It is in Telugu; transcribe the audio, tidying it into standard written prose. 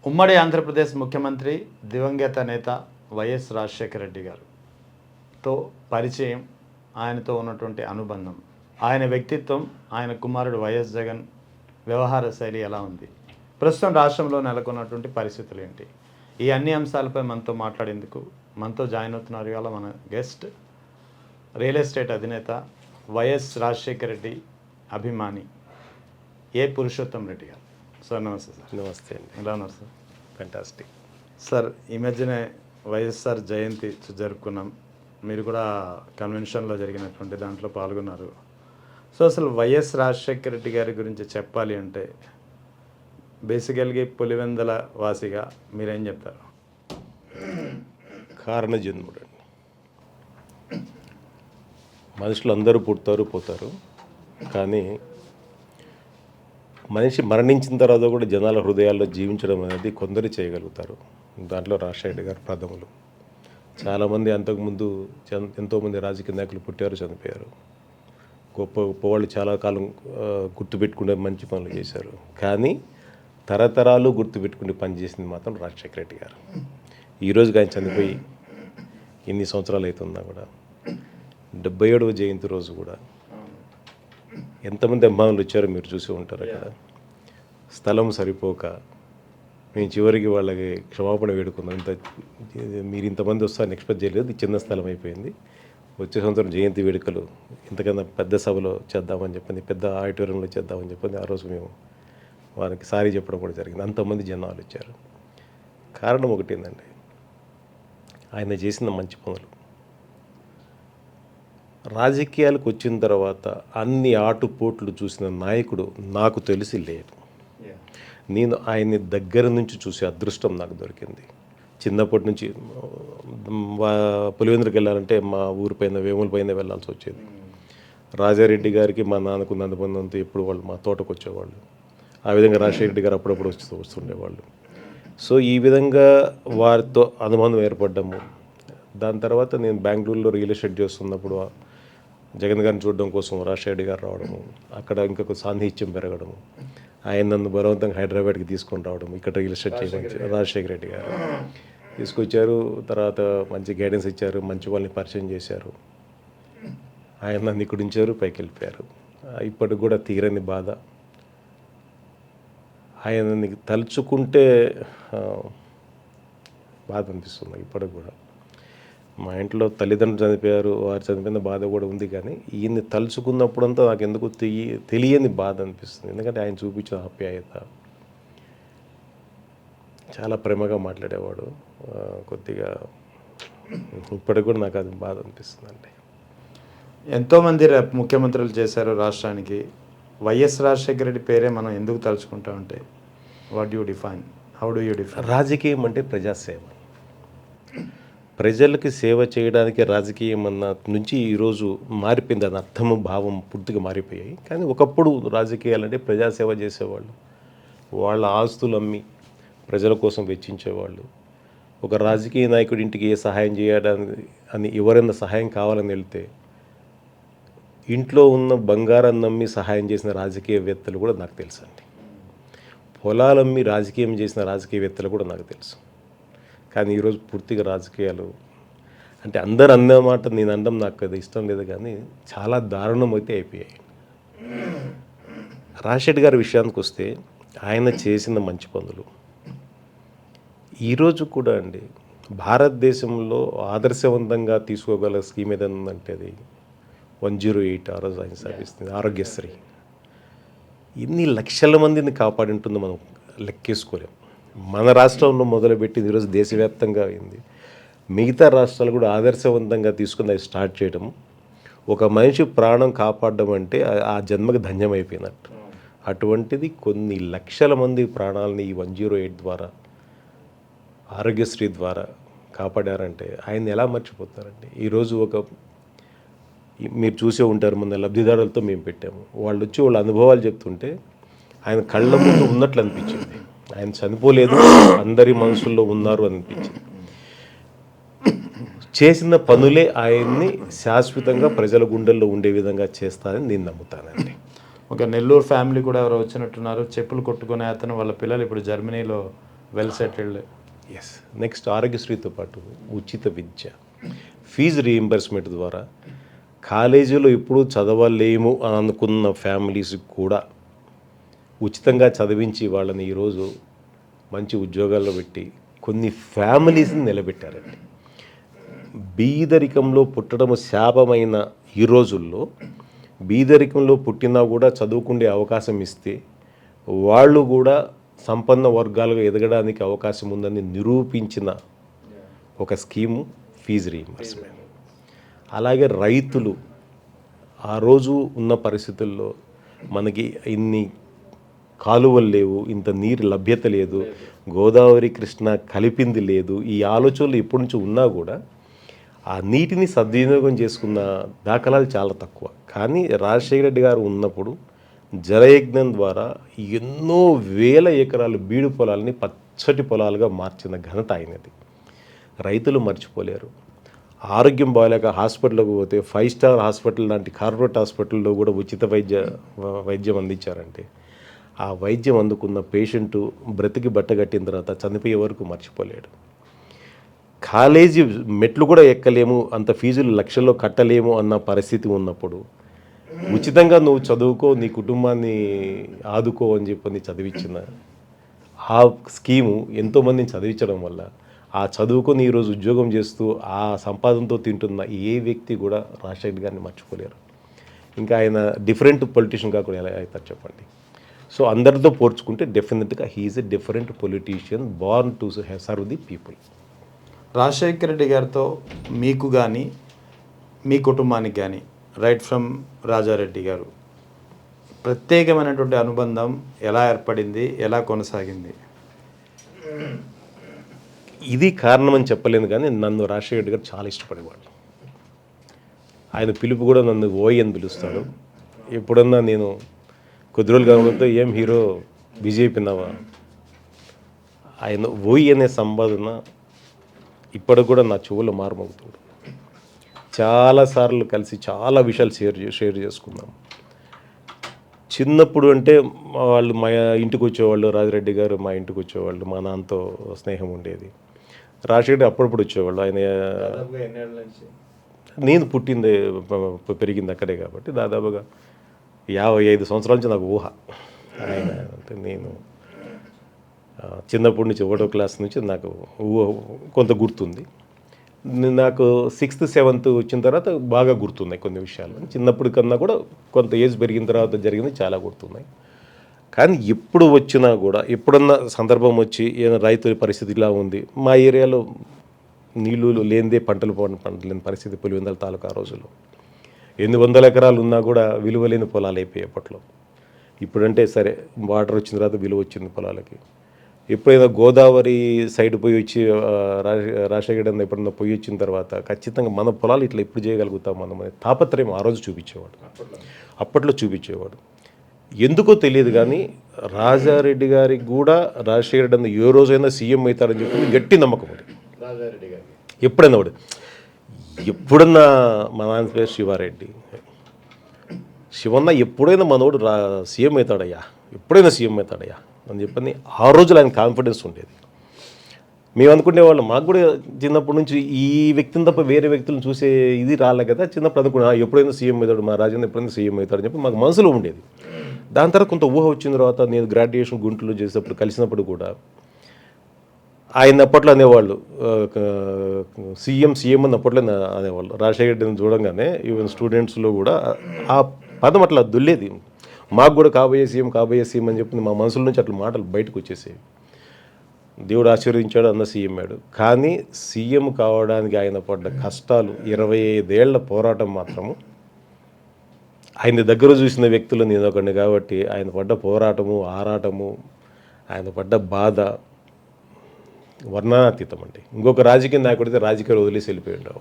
ఉమ్మడి ఆంధ్రప్రదేశ్ ముఖ్యమంత్రి దివంగత నేత వైఎస్ రాజశేఖర రెడ్డి గారితో పరిచయం, ఆయనతో ఉన్నటువంటి అనుబంధం, ఆయన వ్యక్తిత్వం, ఆయన కుమారుడు వైఎస్ జగన్ వ్యవహార శైలి ఎలా ఉంది, ప్రస్తుతం రాష్ట్రంలో నెలకొన్నటువంటి పరిస్థితులు ఏంటి, ఈ అన్ని అంశాలపై మనతో మాట్లాడేందుకు మనతో జాయిన్ అవుతున్నారు ఇవాళ మన గెస్ట్, రియల్ ఎస్టేట్ అధినేత, వైఎస్ రాజశేఖర రెడ్డి అభిమాని ఏ పురుషోత్తం రెడ్డి గారు. సార్ నమస్తే. సార్ నమస్తే అండి. ఎలా ఉన్నారు సార్? ఫ్యాంటాస్టిక్. సార్ ఈ మధ్యనే వైఎస్ఆర్ జయంతి జరుపుకున్నాం, మీరు కూడా కన్వెన్షన్లో జరిగినటువంటి దాంట్లో పాల్గొన్నారు. సో అసలు వైఎస్ రాజశేఖర రెడ్డి గారి గురించి చెప్పాలి అంటే బేసికల్గా పులివెందల వాసిగా మీరేం చెప్తారు? కారణ జన్ముడు అండి. మనుషులు అందరూ పుడతారు పోతారు, కానీ మనిషి మరణించిన తర్వాత కూడా జనాల హృదయాల్లో జీవించడం అనేది కొందరు చేయగలుగుతారు. దాంట్లో రాజశేఖర గారు ప్రథములు. చాలామంది అంతకుముందు ఎంతోమంది రాజకీయ నాయకులు పుట్టారు, చనిపోయారు. గొప్ప గొప్పవాళ్ళు చాలా కాలం గుర్తుపెట్టుకునే మంచి పనులు చేశారు, కానీ తరతరాలు గుర్తుపెట్టుకునే పని చేసింది మాత్రం రాజశేఖర రెడ్డి గారు. ఈరోజుకి ఆయన చనిపోయి ఎన్ని సంవత్సరాలు అవుతుందా కూడా 77వ జయంతి రోజు కూడా ఎంతమంది అభిమానులు వచ్చారో మీరు చూసి ఉంటారు. అక్కడ స్థలం సరిపోక మేము చివరికి వాళ్ళకి క్షమాపణ వేడుకున్నాం. మీరు ఇంతమంది వస్తారని ఎక్స్పెక్ట్ చేయలేదు, చిన్న స్థలం అయిపోయింది, వచ్చే సంవత్సరం జయంతి వేడుకలు ఇంతకన్నా పెద్ద సభలో చేద్దామని చెప్పింది, పెద్ద ఆడిటోరియంలో చేద్దామని చెప్పింది. ఆ రోజు మేము వారికి సారీ చెప్పడం కూడా జరిగింది. అంతమంది జనాలు వచ్చారు. కారణం ఒకటేందండి, ఆయన చేసిన మంచి పనులు. రాజకీయాలకు వచ్చిన తర్వాత అన్ని ఆటుపోట్లు చూసిన నాయకుడు నాకు తెలిసి లేడు. నేను ఆయన్ని దగ్గర నుంచి చూసే అదృష్టం నాకు దొరికింది. చిన్నప్పటి నుంచి పులివెందులకు వెళ్ళాలంటే మా ఊరి పైన వేముల పైన వెళ్ళాల్సి వచ్చేది. రాజారెడ్డి గారికి మా నాన్నకు నందబంధంతో ఎప్పుడు వాళ్ళు మా తోటకు వచ్చేవాళ్ళు. ఆ విధంగా రాజశేఖర రెడ్డి గారు అప్పుడప్పుడు వస్తుండేవాళ్ళు. సో ఈ విధంగా వారితో అనుబంధం ఏర్పడ్డాము. దాని తర్వాత నేను బెంగళూరులో రియల్ ఎస్టేట్ చేస్తున్నప్పుడు జగన్ గారిని చూడడం కోసం రాజశేఖర రెడ్డి గారు రావడము, అక్కడ ఇంకొక సాన్నిహిత్యం పెరగడము, ఆయన నన్ను బలవంతంగా హైదరాబాద్కి తీసుకొని రావడం, ఇక్కడ రియల్ ఎస్టేట్ చేయమని రాజశేఖర రెడ్డి గారు తీసుకొచ్చారు. తర్వాత మంచి గైడెన్స్ ఇచ్చారు, మంచి వాళ్ళని పరిచయం చేశారు. ఆయన నన్ను ఇక్కడ ఉంచారు, పైకి వెళ్ళిపోయారు. ఇప్పటికి కూడా తీరని బాధ. ఆయనని తలుచుకుంటే బాధ అనిపిస్తుంది ఇప్పటికి కూడా. మా ఇంట్లో తల్లిదండ్రులు చనిపోయారు, వారు చనిపోయిన బాధ కూడా ఉంది, కానీ ఈయన్ని తలుచుకున్నప్పుడంతా నాకు ఎందుకు తెలియని బాధ అనిపిస్తుంది. ఎందుకంటే ఆయన చూపించిన ఆప్యాయత, చాలా ప్రేమగా మాట్లాడేవాడు. కొద్దిగా ఇప్పటికి కూడా నాకు అది బాధ అనిపిస్తుందండి. ఎంతోమంది ముఖ్యమంత్రులు చేశారు రాష్ట్రానికి, వైఎస్ రాజశేఖర రెడ్డి పేరే మనం ఎందుకు తలుచుకుంటామంటే what you define, how do you define? రాజకీయం అంటే ప్రజాసేవ. ప్రజలకి సేవ చేయడానికి రాజకీయం అన్న నుంచి ఈరోజు మారిపోయింది. దాని అర్థము భావం పూర్తిగా మారిపోయాయి. కానీ ఒకప్పుడు రాజకీయాలంటే ప్రజాసేవ చేసేవాళ్ళు, వాళ్ళ ఆస్తులు అమ్మి ప్రజల కోసం వెచ్చించేవాళ్ళు. ఒక రాజకీయ నాయకుడి ఇంటికి ఏ సహాయం చేయడానికి అని ఎవరైనా సహాయం కావాలని వెళ్తే ఇంట్లో ఉన్న బంగారాన్ని నమ్మి సహాయం చేసిన రాజకీయవేత్తలు కూడా నాకు తెలుసు అండి. పొలాలమ్మి రాజకీయం చేసిన రాజకీయవేత్తలు కూడా నాకు తెలుసు. కానీ ఈరోజు పూర్తిగా రాజకీయాలు అంటే అందరు అన్నమాట నేను అనడం నాకు అది ఇష్టం లేదు, కానీ చాలా దారుణం అయితే అయిపోయాయి. రాజశేఖర్ గారి విషయానికి వస్తే ఆయన చేసిన మంచి పనులు ఈరోజు కూడా అండి భారతదేశంలో ఆదర్శవంతంగా తీసుకోగల స్కీమ్ ఏదైనా ఉందంటే అది 108 ఆ రోజు ఆయన సాధిస్తుంది. ఆరోగ్యశ్రీ ఇన్ని లక్షల మందిని కాపాడి ఉంటుందో మనం లెక్కేసుకోలేం. మన రాష్ట్రంలో మొదలుపెట్టి ఈరోజు దేశవ్యాప్తంగా అయింది. మిగతా రాష్ట్రాలు కూడా ఆదర్శవంతంగా తీసుకుని అవి స్టార్ట్ చేయడం, ఒక మనిషి ప్రాణం కాపాడడం అంటే ఆ జన్మకి ధన్యమైపోయినట్టు. అటువంటిది కొన్ని లక్షల మంది ప్రాణాలని ఈ 108 ద్వారా, ఆరోగ్యశ్రీ ద్వారా కాపాడారంటే ఆయన ఎలా మర్చిపోతారండి? ఈరోజు మీరు చూసే ఉంటారు, మొన్న లబ్ధిదారులతో మేము పెట్టాము, వాళ్ళు వచ్చి వాళ్ళ అనుభవాలు చెప్తుంటే ఆయన కళ్ళ ముందు ఉన్నట్లు అనిపించింది. ఆయన చనిపోలేదు, అందరి మనసుల్లో ఉన్నారు అనిపించింది. చేసిన పనులే ఆయన్ని శాశ్వతంగా ప్రజల గుండెల్లో ఉండే విధంగా చేస్తారని నేను నమ్ముతానండి. ఒక నెల్లూరు ఫ్యామిలీ కూడా ఎవరో వచ్చినట్టున్నారు, చెప్పులు కొట్టుకునే అతను వాళ్ళ పిల్లలు ఇప్పుడు జర్మనీలో వెల్ సెటిల్డ్. ఎస్. నెక్స్ట్ ఆరోగ్యశ్రీతో పాటు ఉచిత విద్య, ఫీజు రీయింబర్స్మెంట్ ద్వారా కాలేజీలో ఎప్పుడు చదవలేము అని అనుకున్న ఫ్యామిలీస్కి కూడా ఉచితంగా చదివించి వాళ్ళని ఈరోజు మంచి ఉద్యోగాల్లో పెట్టి కొన్ని ఫ్యామిలీస్ని నిలబెట్టారండి. బీదరికంలో పుట్టడం శాపమైన ఈ రోజుల్లో బీదరికంలో పుట్టినా కూడా చదువుకునే అవకాశం ఇస్తే వాళ్ళు కూడా సంపన్న వర్గాలుగా ఎదగడానికి అవకాశం ఉందని నిరూపించిన ఒక స్కీము ఫీజు రీయింబర్స్మెంట్. అలాగే రైతులు ఆ రోజు ఉన్న పరిస్థితుల్లో మనకి ఇన్ని కాలువలు లేవు, ఇంత నీరు లభ్యత లేదు, గోదావరి కృష్ణ కలిపింది లేదు, ఈ ఆలోచనలు ఎప్పటి నుంచి ఉన్నా కూడా ఆ నీటిని సద్వినియోగం చేసుకున్న దాఖలాలు చాలా తక్కువ. కానీ రాజశేఖర రెడ్డి గారు ఉన్నప్పుడు జలయజ్ఞం ద్వారా ఎన్నో వేల ఎకరాలు బీడు పొలాలని పచ్చటి పొలాలుగా మార్చిన ఘనత అయినది. రైతులు మర్చిపోలేరు. ఆరోగ్యం బాగాలేక హాస్పిటల్కి పోతే 5 స్టార్ హాస్పిటల్ లాంటి కార్పొరేట్ హాస్పిటల్లో కూడా ఉచిత వైద్యం అందించారంటే ఆ వైద్యం అందుకున్న పేషెంటు బ్రతికి బట్టగట్టిన తర్వాత చనిపోయే వరకు మర్చిపోలేడు. కాలేజీ మెట్లు కూడా ఎక్కలేము, అంత ఫీజులు లక్షల్లో కట్టలేము అన్న పరిస్థితి ఉన్నప్పుడు ఉచితంగా నువ్వు చదువుకో, నీ కుటుంబాన్ని ఆదుకో అని చెప్పని చదివించిన ఆ స్కీము ఎంతోమందిని చదివించడం వల్ల ఆ చదువుకొని ఈరోజు ఉద్యోగం చేస్తూ ఆ సంపాదనతో తింటున్న ఏ వ్యక్తి కూడా రాజశేఖర్ గారిని మర్చిపోలేరు. ఇంకా ఆయన డిఫరెంట్ పొలిటీషియన్ కాకుండా ఎలా అవుతారు చెప్పండి. సో అందరితో పోల్చుకుంటే డెఫినెట్గా he's a different politician born to serve the people. Rajasekhara Reddy గారితో మీకు కానీ మీ కుటుంబానికి కానీ రైట్ ఫ్రమ్ రాజారెడ్డి గారు ప్రత్యేకమైనటువంటి అనుబంధం ఎలా ఏర్పడింది, ఎలా కొనసాగింది? ఇది కారణం అని చెప్పలేను, కానీ నన్ను రాజశేఖర రెడ్డి గారు చాలా ఇష్టపడేవాళ్ళు. ఆయన పిలుపు కూడా నన్ను ఓయ్ అని పిలుస్తాడు. ఎప్పుడన్నా నేను కొద్ది రోజులు కనబడితే ఏం హీరో బిజీ అయిపోయినావా, ఆయన ఓయ్ అనే సంబోధన ఇప్పటికి కూడా నా చెవులో మారుమవుతుంది. చాలాసార్లు కలిసి చాలా విషయాలు షేర్ చేసుకున్నాం. చిన్నప్పుడు అంటే వాళ్ళు మా ఇంటికి వచ్చేవాళ్ళు, రాజిరెడ్డి గారు మా ఇంటికి వచ్చేవాళ్ళు, మా నాన్నతో స్నేహం ఉండేది. రాజశేఖర్ అప్పుడప్పుడు వచ్చేవాళ్ళు. ఆయన నేను పుట్టింది పెరిగింది అక్కడే కాబట్టి దాదాపుగా 55 సంవత్సరాల నుంచి నాకు ఊహ. ఆయన అంటే నేను చిన్నప్పటి నుంచి 1వ క్లాస్ నుంచి నాకు ఊహ కొంత గుర్తుంది. నాకు 6th 7th వచ్చిన తర్వాత బాగా గుర్తున్నాయి కొన్ని విషయాలు. చిన్నప్పుడు కన్నా కూడా కొంత ఏజ్ పెరిగిన తర్వాత జరిగింది చాలా గుర్తున్నాయి. కానీ ఎప్పుడు వచ్చినా కూడా ఎప్పుడన్నా సందర్భం వచ్చి ఏదైనా రైతు పరిస్థితి ఇలా ఉంది, మా ఏరియాలో నీళ్ళు లేనిదే పంటలు లేని పరిస్థితి పులివెందుల తాలూకా ఆ రోజుల్లో 800 ఎకరాలు ఉన్నా కూడా విలువ లేని పొలాలు అయిపోయాయి అప్పట్లో. ఇప్పుడంటే సరే వాటర్ వచ్చిన తర్వాత విలువ వచ్చింది పొలాలకి. ఎప్పుడైనా గోదావరి సైడ్ పోయి వచ్చి రాజశేఖర్ ఎప్పుడన్నా పోయి వచ్చిన తర్వాత ఖచ్చితంగా మన పొలాలు ఇట్లా ఎప్పుడు చేయగలుగుతాం మనం అనే తాపత్రయం ఆ రోజు చూపించేవాడు, అప్పట్లో చూపించేవాడు. ఎందుకో తెలియదు కానీ రాజారెడ్డి గారికి కూడా రాజశేఖర్ రెడ్డి ఏ రోజైనా సీఎం అవుతారని చెప్పి గట్టి నమ్మకం ఉంది. ఎప్పుడైనా వాడు ఎప్పుడన్నా మా నాన్న పేరు శివారెడ్డి, శివన్న ఎప్పుడైనా మనోడు సీఎం అవుతాడయ్యా, ఎప్పుడైనా సీఎం అవుతాడయ్యా అని చెప్పని ఆ రోజులు ఆయన కాన్ఫిడెన్స్ ఉండేది. మేము అనుకునేవాళ్ళం, మాకు కూడా చిన్నప్పటి నుంచి ఈ వ్యక్తిని తప్ప వేరే వ్యక్తులను చూసే ఇది రాలే కదా. చిన్నప్పుడు అనుకున్నా ఎప్పుడైనా సీఎం అవుతాడు, మా రాజేంద్ర ఎప్పుడైనా సీఎం అవుతాడు అని చెప్పి మాకు మనసులో ఉండేది. దాని తర్వాత కొంత ఊహ వచ్చిన తర్వాత నేను గ్రాడ్యుయేషన్ గుంటూరులో చేసేటప్పుడు కలిసినప్పుడు కూడా ఆయన అప్పట్లో అనేవాళ్ళు సీఎం అని అప్పట్లో అనేవాళ్ళు. రాజశేఖర రెడ్డిని చూడంగానే ఈవెన్ స్టూడెంట్స్లో కూడా ఆ పదం అట్లా దుల్లేది. మాకు కూడా కాబోయే సీఎం అని చెప్పి మా మనసుల నుంచి అట్లా మాటలు బయటకు వచ్చేసేవి. దేవుడు ఆశీర్వదించాడు, అన్న సీఎం అయ్యాడు. కానీ సీఎం కావడానికి ఆయన పడ్డ కష్టాలు 25 ఏళ్ల పోరాటం మాత్రము ఆయన దగ్గర చూసిన వ్యక్తులు నేను ఒకడిని కాబట్టి ఆయన పడ్డ పోరాటము, ఆరాటము, ఆయన పడ్డ బాధ వర్ణనాతీతం అండి. ఇంకొక రాజకీయ నాయకుడితే రాజకీయాలు వదిలేసి వెళ్ళిపోయి ఉండేవాడు.